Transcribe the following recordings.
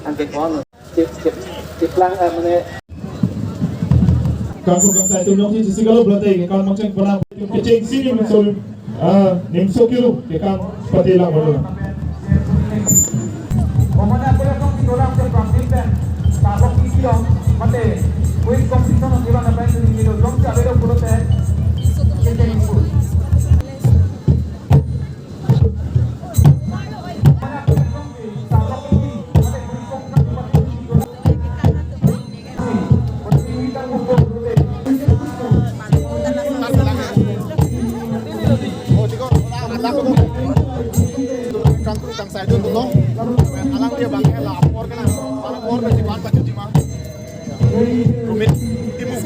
Anh cái con chip lang mana Kampung saya tu nanti segala berarti kan macam pernah kecing sini muncul nimso kilo kan seperti lah betul. Omana pula kong tinolang sa pangkilten tapos iyon mate quiz competition ang ilan na pension nito dong sa pero puro te kete impul Kang saya dulu no, alang dia bangke lapor kena, lapor ke di mana di mana, rumit timu.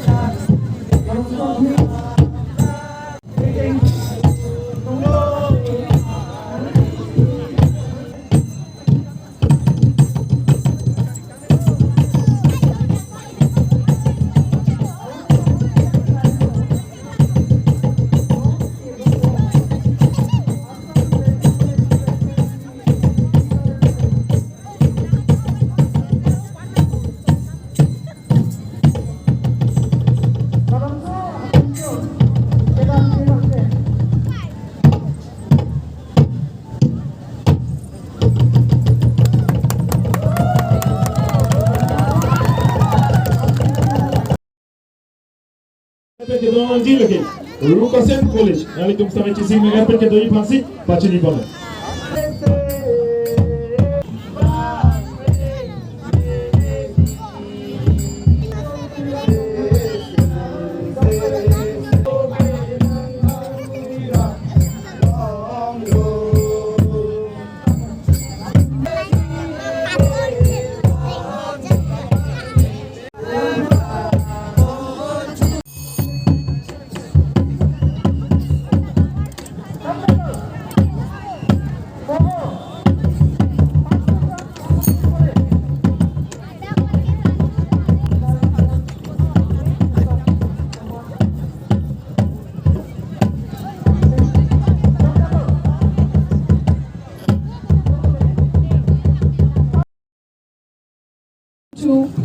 Ke doang anjing lagi. Lukasen College. Nali tum sampai cisi mengapai ke doi pasi pacu ni bola.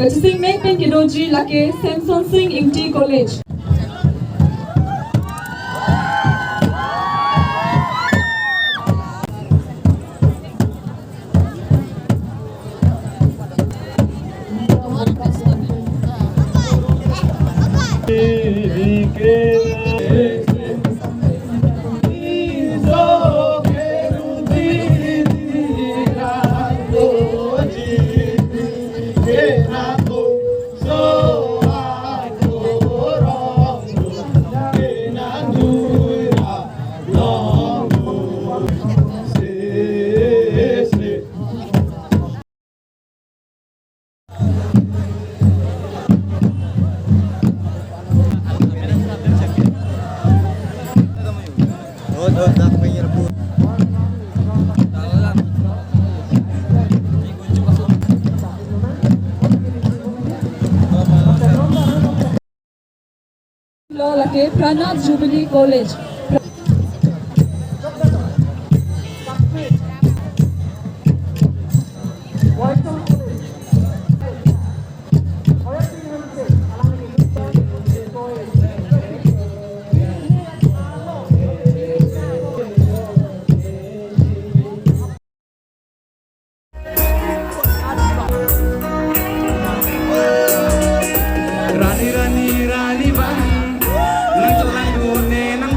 Kachasing Mengpeng Kidoji Lake Samson Singh Ingti College. Lake Pranath Jubilee College. Rani rani rani bang, nang tulang dune nang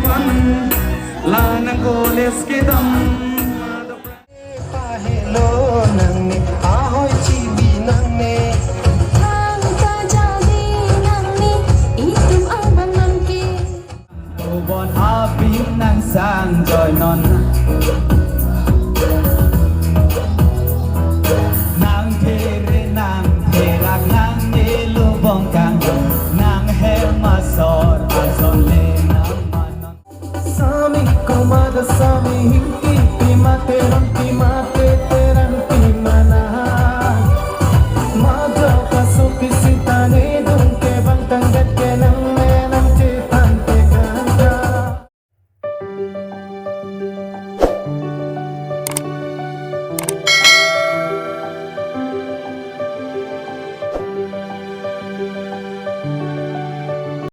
kasami